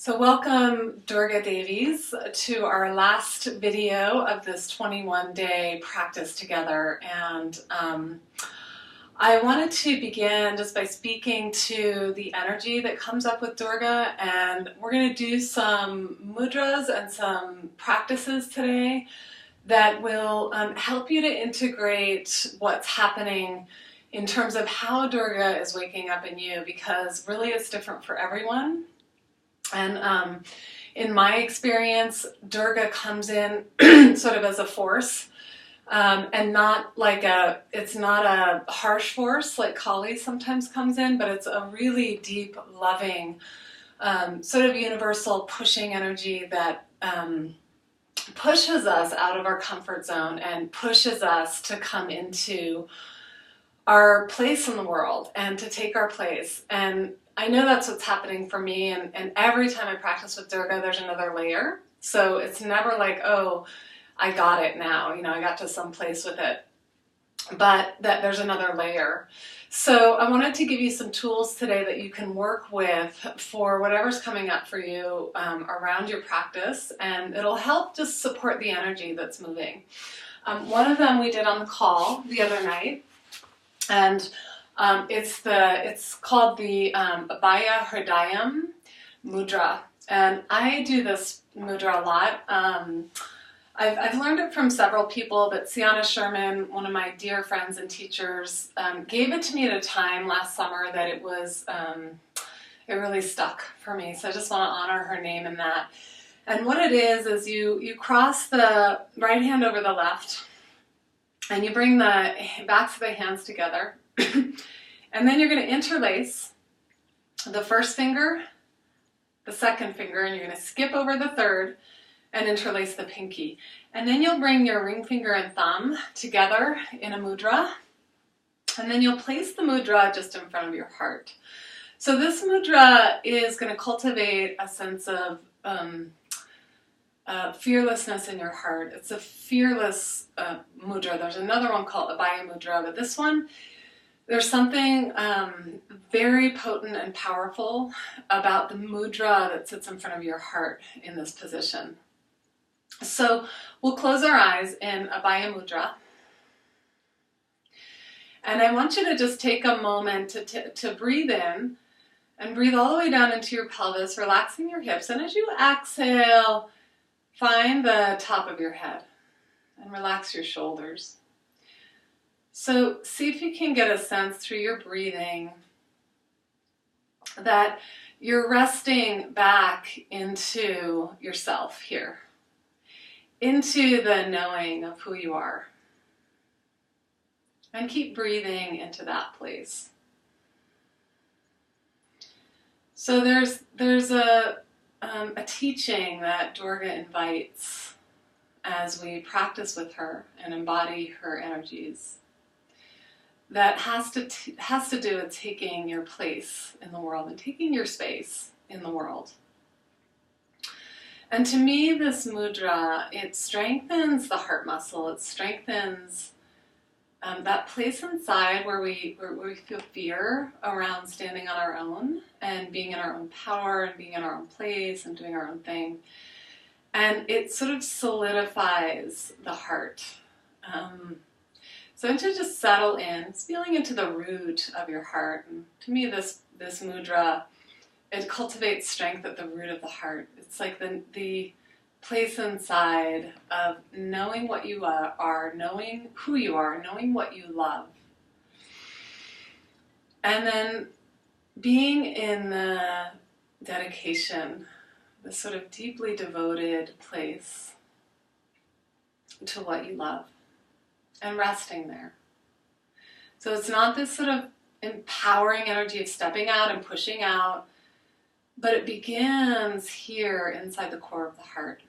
So welcome Durga Devis to our last video of this 21-day practice together. And I wanted to begin just by speaking to the energy that comes up with Durga, and we're going to do some mudras and some practices today that will help you to integrate what's happening in terms of how Durga is waking up in you, because really it's different for everyone. And in my experience, Durga comes in sort of as a force, and not like it's not a harsh force like Kali sometimes comes in, but it's a really deep, loving, sort of universal pushing energy that pushes us out of our comfort zone and pushes us to come into our place in the world and to take our place. And I know that's what's happening for me, and every time I practice with Durga, there's another layer. So it's never like, oh, I got it now, I got to some place with it, but that there's another layer. So I wanted to give you some tools today that you can work with for whatever's coming up for you around your practice, and it'll help just support the energy that's moving. One of them we did on the call the other night, and it's called the Abhaya Hridayam mudra, and I do this mudra a lot. I've learned it from several people, but Sienna Sherman, one of my dear friends and teachers, gave it to me at a time last summer that it was it really stuck for me. So I just want to honor her name in that. And what it is you cross the right hand over the left, and you bring the backs of the hands together. And then you're going to interlace the first finger, the second finger, and you're going to skip over the third and interlace the pinky. And then you'll bring your ring finger and thumb together in a mudra, and then you'll place the mudra just in front of your heart. So this mudra is going to cultivate a sense of fearlessness in your heart. It's a fearless mudra. There's another one called Abhaya mudra, but this one, there's something very potent and powerful about the mudra that sits in front of your heart in this position. So we'll close our eyes in Abhaya mudra. And I want you to just take a moment to breathe in and breathe all the way down into your pelvis, relaxing your hips. And as you exhale, find the top of your head and relax your shoulders. So see if you can get a sense through your breathing that you're resting back into yourself here, into the knowing of who you are. And keep breathing into that place. So there's a teaching that Durga invites as we practice with her and embody her energies, that has to do with taking your place in the world and taking your space in the world. And to me, this mudra, it strengthens the heart muscle. It strengthens that place inside where we feel fear around standing on our own and being in our own power and being in our own place and doing our own thing. And it sort of solidifies the heart. So to just settle in, it's feeling into the root of your heart. And to me, this mudra, it cultivates strength at the root of the heart. It's like the place inside of knowing what you are, knowing who you are, knowing what you love. And then being in the dedication, this sort of deeply devoted place to what you love. And resting there. So it's not this sort of empowering energy of stepping out and pushing out, but it begins here inside the core of the heart.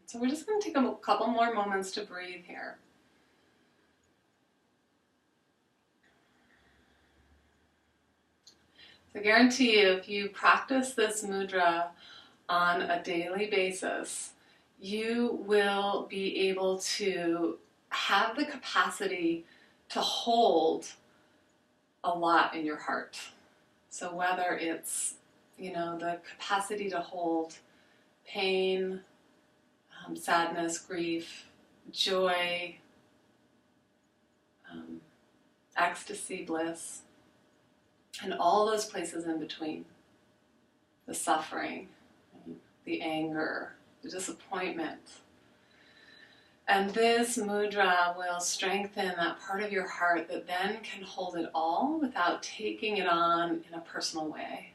So we're just going to take a couple more moments to breathe here. So I guarantee you, if you practice this mudra on a daily basis, you will be able to have the capacity to hold a lot in your heart. So whether it's the capacity to hold pain, sadness, grief, joy, ecstasy, bliss, and all those places in between. The suffering, the anger, the disappointment. And this mudra will strengthen that part of your heart that then can hold it all without taking it on in a personal way.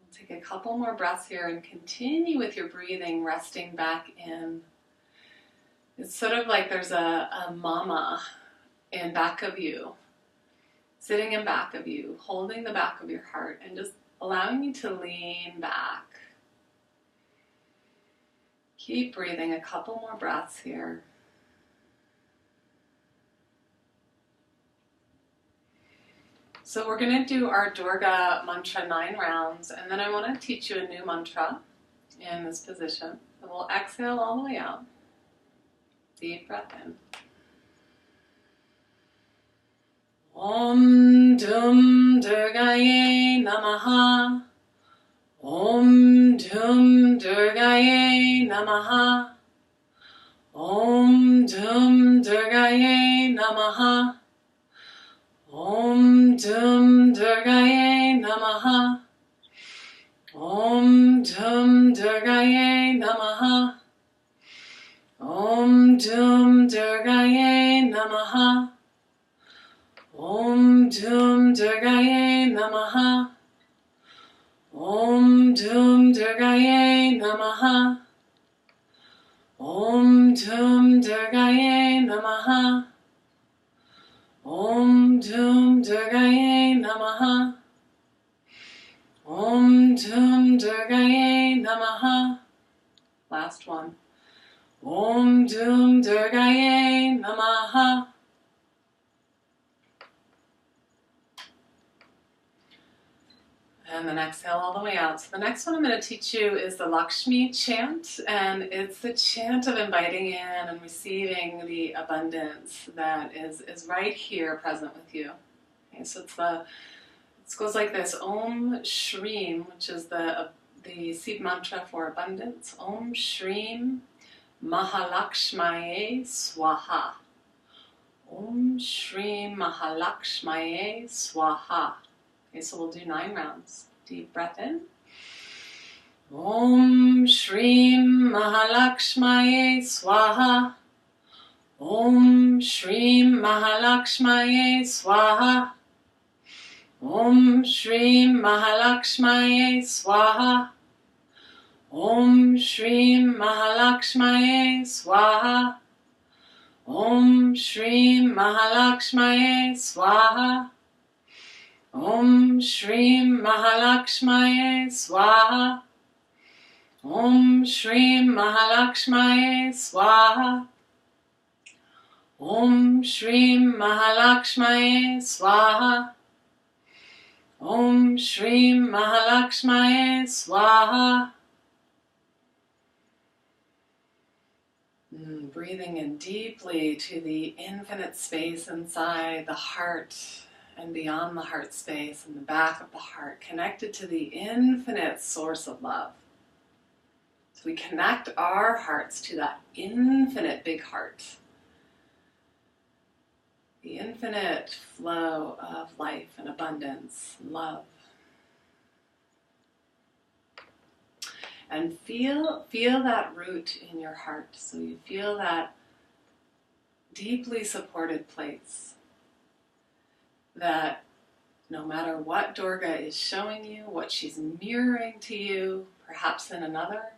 We'll take a couple more breaths here and continue with your breathing, resting back in. It's sort of like there's a mama in back of you, sitting in back of you, holding the back of your heart and just allowing you to lean back. Keep breathing, a couple more breaths here. So we're going to do our Durga mantra 9 rounds, and then I want to teach you a new mantra in this position. And we'll exhale all the way out. Deep breath in. Om Dum Durgaye Namaha. Om Dum Durgaye Namaha. Om Dum Durgaye Namaha. Om Dum Durgaye Namaha. Om Dum Durgaye Namaha. Om Dum Durgaye Namaha. Om Dum Durgaye Namaha. Om Dum Durgaye Namaha. Om Dum Durgaye Namaha. Om Dum Durgaye Namaha. Om Dum Durgaye Namaha. Last one. Om Dum Durgaye Namaha. And then exhale all the way out. So the next one I'm going to teach you is the Lakshmi chant, and it's the chant of inviting in and receiving the abundance that is right here present with you. Okay, so it goes like this: Om Shreem, which is the seed mantra for abundance. Om Shreem Mahalakshmaye Swaha. Om Shreem Mahalakshmaye Swaha. Okay, so we'll do 9 rounds. Deep breath in. Om Shreem Mahalakshmaye Swaha. Om Shreem Mahalakshmaye Swaha. Om Shreem Mahalakshmaye Swaha. Om Shreem Mahalakshmaye Swaha. Om Shreem Mahalakshmaye Swaha. Om Shreem Mahalakshmaye Swaha. Om Shreem Mahalakshmaye Swaha. Om Shreem Mahalakshmaye Swaha. Om Shreem Mahalakshmaye Swaha. Breathing in deeply to the infinite space inside the heart and beyond the heart space and the back of the heart, connected to the infinite source of love. So we connect our hearts to that infinite big heart, the infinite flow of life and abundance and love. And feel that root in your heart. So you feel that deeply supported place that no matter what Durga is showing you, what she's mirroring to you, perhaps in another,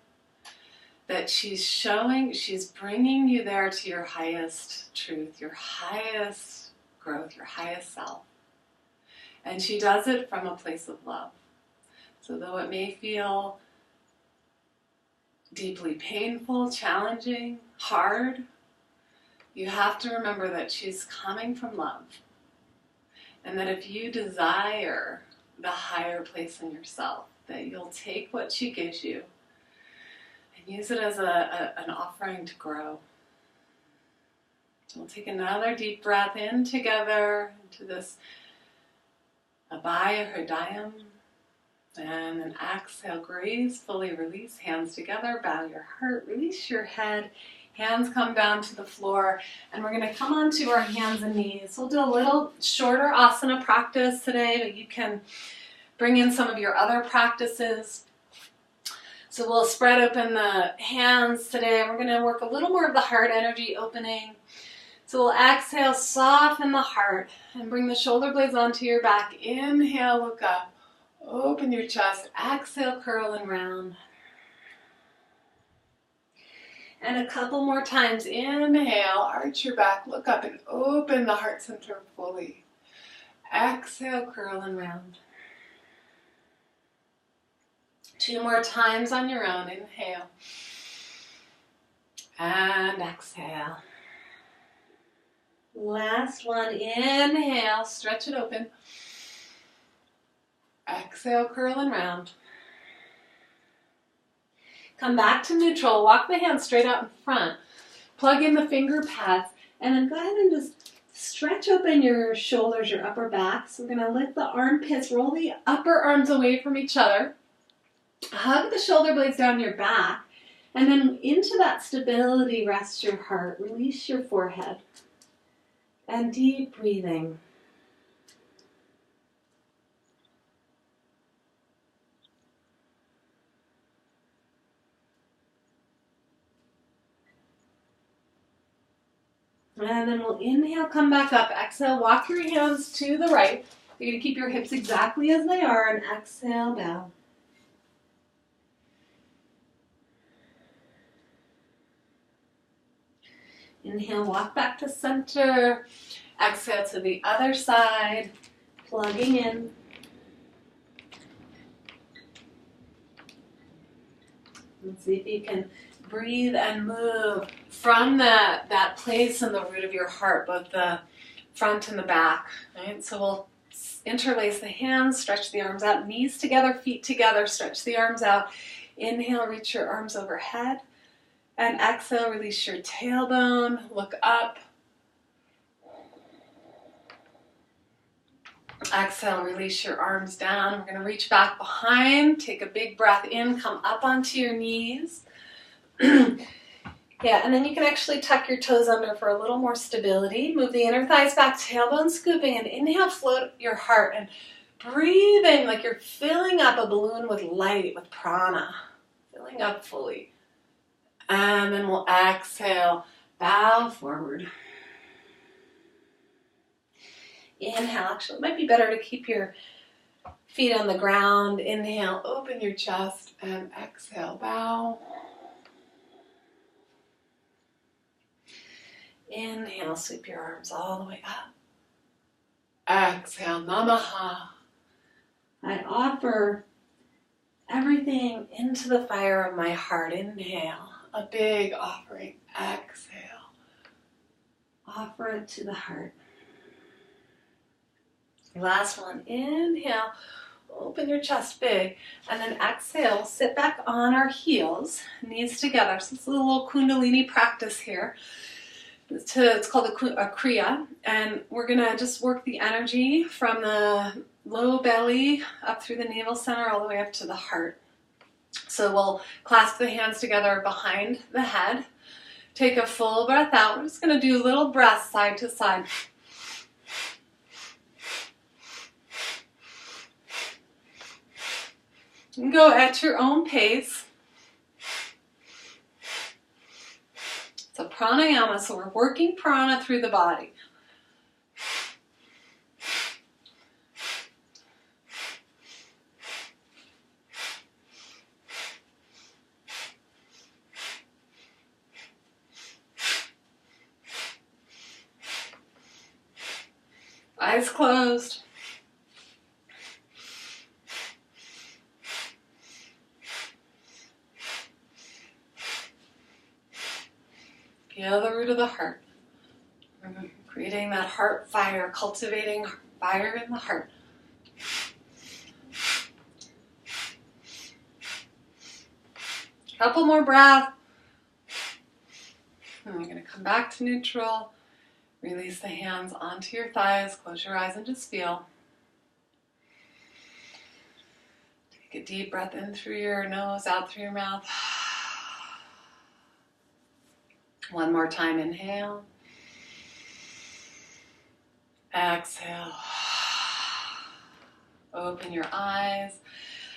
that she's bringing you there to your highest truth, your highest growth, your highest self. And she does it from a place of love. So though it may feel deeply painful, challenging, hard, you have to remember that she's coming from love. And that if you desire the higher place in yourself, that you'll take what she gives you and use it as an offering to grow. So we'll take another deep breath in together into this Abhaya Hridayam, And then exhale, gracefully release, hands together, bow your heart, release your head, hands come down to the floor, and we're gonna come onto our hands and knees. We'll do a little shorter asana practice today, but you can bring in some of your other practices. So we'll spread open the hands today, and we're gonna work a little more of the heart energy opening. So we'll exhale, soften the heart, and bring the shoulder blades onto your back. Inhale, look up. Open your chest. Exhale, curl and round. And a couple more times. Inhale, arch your back, look up and open the heart center fully. Exhale, curl and round. 2 more times on your own. Inhale. And exhale. Last one. Inhale, stretch it open. Exhale, curl and round. Come back to neutral. Walk the hands straight out in front. Plug in the finger pads. And then go ahead and just stretch open your shoulders, your upper back. So we're going to lift the armpits. Roll the upper arms away from each other. Hug the shoulder blades down your back. And then into that stability, rest your heart. Release your forehead. And deep breathing. And then we'll inhale, come back up. Exhale, walk your hands to the right. You're going to keep your hips exactly as they are. And exhale, bow. Inhale, walk back to center. Exhale to the other side. Plugging in. Let's see if you can breathe and move from that place in the root of your heart, both the front and the back. Right? So we'll interlace the hands, stretch the arms out, knees together, feet together, stretch the arms out. Inhale, reach your arms overhead. And exhale, release your tailbone, look up. Exhale, release your arms down. We're going to reach back behind, take a big breath in, come up onto your knees. Yeah, and then you can actually tuck your toes under for a little more stability. Move the inner thighs back, tailbone scooping, and inhale, float your heart, and breathing like you're filling up a balloon with light, with prana, filling up fully. And then we'll exhale, bow forward. Inhale, actually it might be better to keep your feet on the ground. Inhale, open your chest, and exhale, bow. Inhale, sweep your arms all the way up. Exhale, namaha. I offer everything into the fire of my heart. Inhale, a big offering. Exhale, offer it to the heart. Last one. Inhale, open your chest big, and then exhale, sit back on our heels, knees together. So it's a little Kundalini practice here. It's called a Kriya, and we're gonna just work the energy from the low belly up through the navel center all the way up to the heart. So we'll clasp the hands together behind the head. Take a full breath out. We're just gonna do little breaths side to side. You can go at your own pace. It's a pranayama, so we're working prana through the body. Eyes closed. Feel the root of the heart. Creating that heart fire, cultivating fire in the heart. Couple more breaths. And we're going to come back to neutral. Release the hands onto your thighs. Close your eyes and just feel. Take Take a deep breath in through your nose, out through your mouth. One more time, inhale. Exhale. Open your eyes.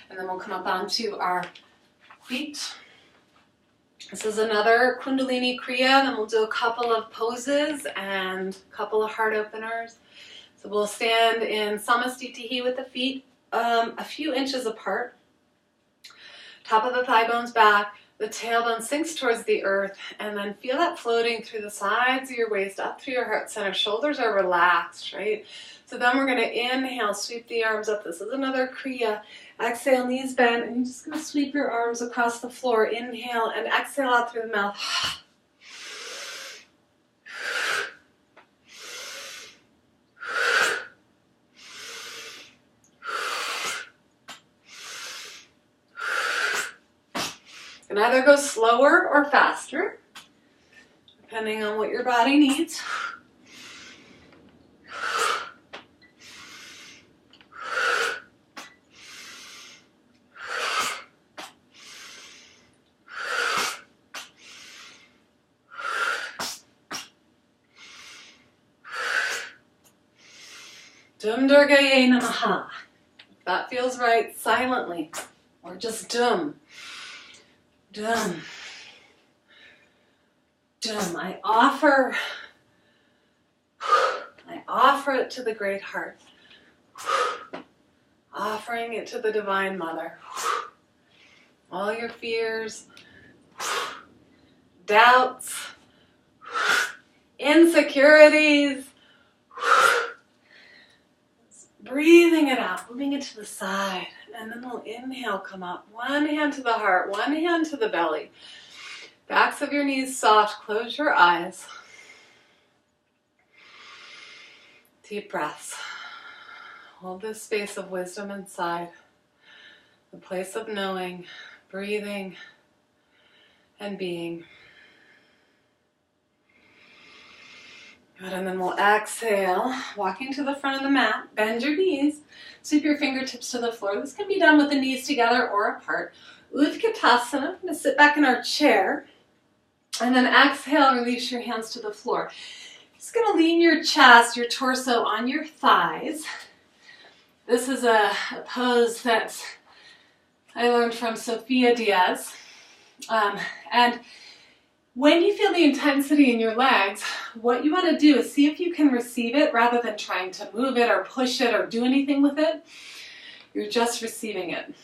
And then we'll come up onto our feet. This is another Kundalini Kriya. Then we'll do a couple of poses and a couple of heart openers. So we'll stand in Samastitihi with the feet a few inches apart. Top of the thigh bones back. The tailbone sinks towards the earth, and then feel that floating through the sides of your waist, up through your heart center. Shoulders are relaxed, right? So then we're going to inhale, sweep the arms up. This is another Kriya. Exhale, knees bent, and you're just going to sweep your arms across the floor. Inhale, and exhale out through the mouth. You can either go slower or faster, depending on what your body needs. Dum Durgaye Namaha. If that feels right, silently, or just dum. Dum. Dum. I offer it to the Great Heart. Offering it to the Divine Mother. All your fears, doubts, insecurities. Breathing it out, moving it to the side. And then we'll inhale, come up. One hand to the heart, one hand to the belly. Backs of your knees soft, close your eyes. Deep breaths. Hold this space of wisdom inside. The place of knowing, breathing, and being. Good, and then we'll exhale, walking to the front of the mat. Bend your knees. Sweep your fingertips to the floor. This can be done with the knees together or apart. Utkatasana. I'm going to sit back in our chair. And then exhale, release your hands to the floor. Just going to lean your chest, your torso on your thighs. This is a pose that I learned from Sophia Diaz. And when you feel the intensity in your legs, what you want to do is see if you can receive it rather than trying to move it or push it or do anything with it. You're just receiving it.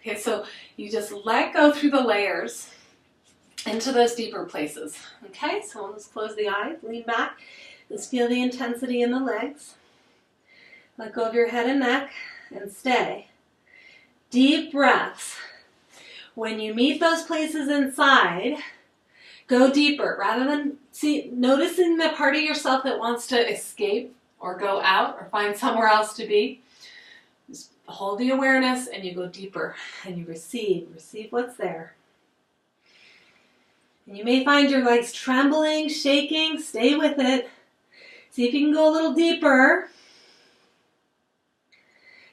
Okay, so you just let go through the layers into those deeper places. Okay, so let's close the eyes, lean back. Just feel the intensity in the legs. Let go of your head and neck and stay. Deep breaths. When you meet those places inside, go deeper. Rather than noticing the part of yourself that wants to escape or go out or find somewhere else to be, just hold the awareness and you go deeper and you receive what's there. And you may find your legs trembling, shaking. Stay with it. See if you can go a little deeper.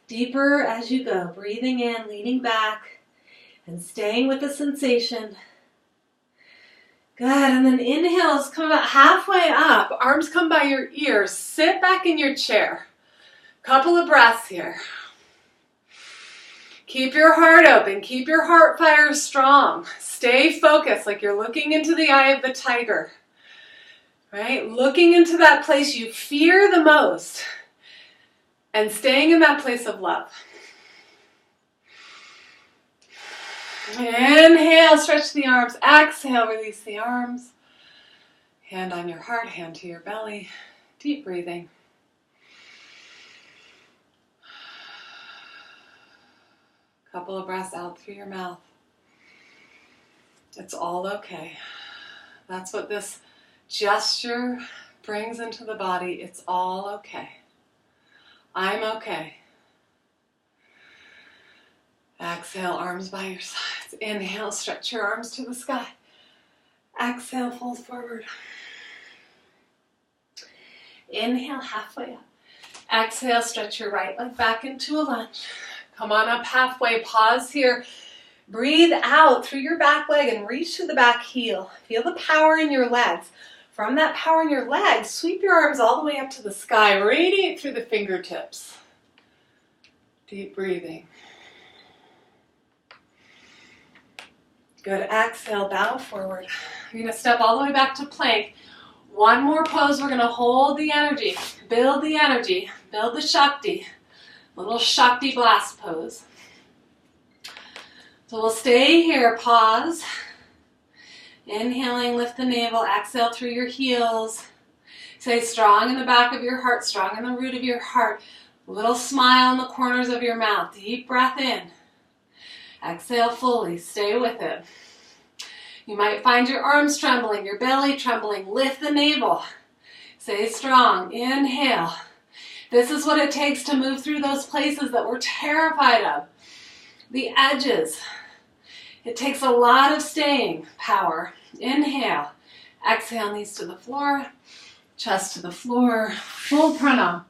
Deeper as you go. Breathing in, leaning back, and staying with the sensation. Good, and then inhales, come about halfway up. Arms come by your ears. Sit back in your chair. Couple of breaths here. Keep your heart open. Keep your heart fire strong. Stay focused like you're looking into the eye of the tiger. Right? Looking into that place you fear the most and staying in that place of love. Inhale, stretch the arms. Exhale, release the arms. Hand on your heart, hand to your belly. Deep breathing. Couple of breaths out through your mouth. It's all okay. That's what this gesture brings into the body. It's all okay. I'm okay. Exhale, arms by your sides. Inhale, stretch your arms to the sky. Exhale, fold forward. Inhale, halfway up. Exhale, stretch your right leg back into a lunge. Come on up halfway, pause here. Breathe out through your back leg and reach through the back heel. Feel the power in your legs. From that power in your legs, sweep your arms all the way up to the sky. Radiate through the fingertips. Deep breathing. Good. Exhale, bow forward. You're going to step all the way back to plank. One more pose. We're going to hold the energy. Build the energy. Build the Shakti. Little Shakti blast pose. So we'll stay here. Pause. Inhaling, lift the navel. Exhale through your heels. Stay strong in the back of your heart, strong in the root of your heart. A little smile in the corners of your mouth. Deep breath in. Exhale fully. Stay with it. You might find your arms trembling, your belly trembling. Lift the navel. Stay strong. Inhale. This is what it takes to move through those places that we're terrified of. The edges. It takes a lot of staying power. Inhale. Exhale, knees to the floor, chest to the floor. Full pranam.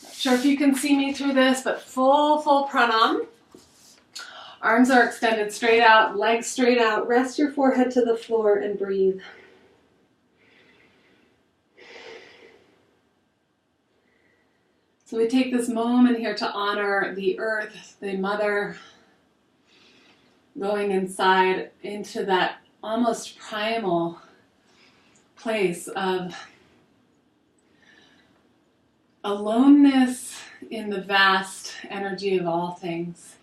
Not sure if you can see me through this, but full pranam. Arms are extended straight out, legs straight out. Rest your forehead to the floor and breathe. So we take this moment here to honor the earth, the mother, going inside into that almost primal place of aloneness in the vast energy of all things.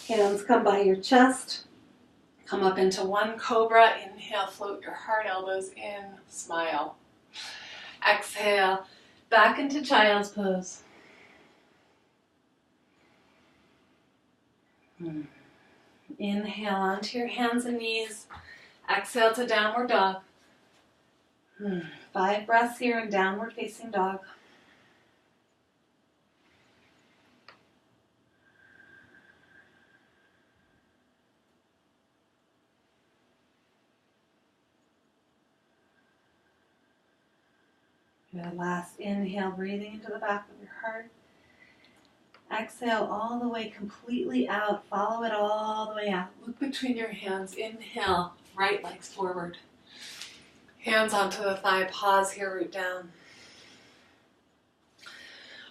Hands come by your chest. Come up into one cobra. Inhale, float your heart, elbows in, smile. Exhale, back into child's pose. Inhale onto your hands and knees. Exhale to downward dog. 5 breaths here in downward facing dog. Good. Last inhale, breathing into the back of your heart. Exhale all the way completely out. Follow it all the way out. Look between your hands. Inhale, right legs forward. Hands onto the thigh. Pause here, root down.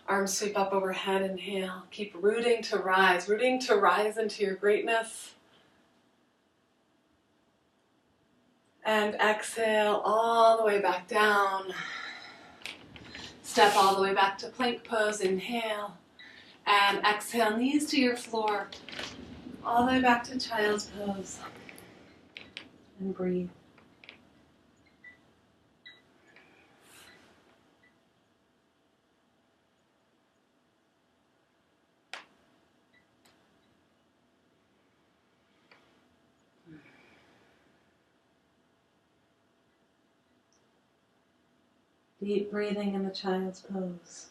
Arms sweep up overhead. Inhale. Keep rooting to rise into your greatness. And exhale all the way back down. Step all the way back to plank pose. Inhale. And exhale, knees to your floor. All the way back to child's pose. And breathe. Deep breathing in the child's pose.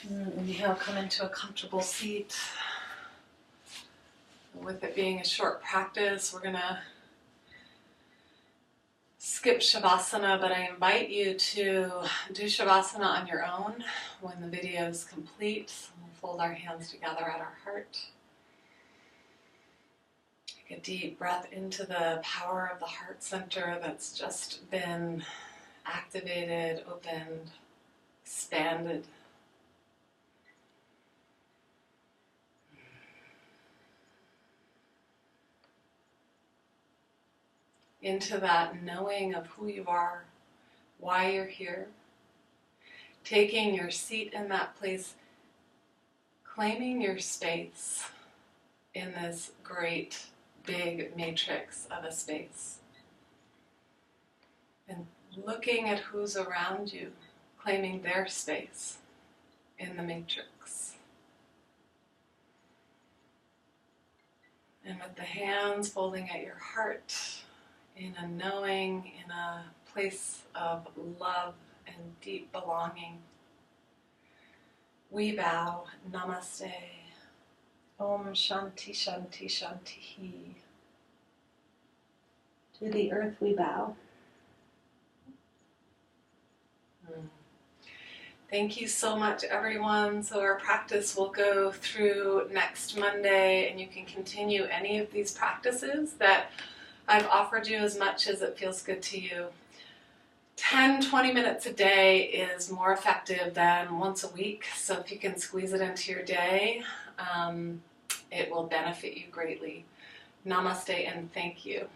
Inhale, come into a comfortable seat. With it being a short practice, we're going to skip Shavasana, but I invite you to do Shavasana on your own when the video is complete. We'll fold our hands together at our heart. Take a deep breath into the power of the heart center that's just been activated, opened, expanded. Into that knowing of who you are, why you're here, taking your seat in that place, claiming your space in this great big matrix of a space, and looking at who's around you, claiming their space in the matrix. And with the hands folding at your heart, in a knowing, in a place of love and deep belonging, we bow. Namaste. Om Shanti Shanti Shanti. To the earth we bow. Thank you so much, everyone. So our practice will go through next Monday, and you can continue any of these practices that I've offered you as much as it feels good to you. 10-20 minutes a day is more effective than once a week, so if you can squeeze it into your day, it will benefit you greatly. Namaste and thank you.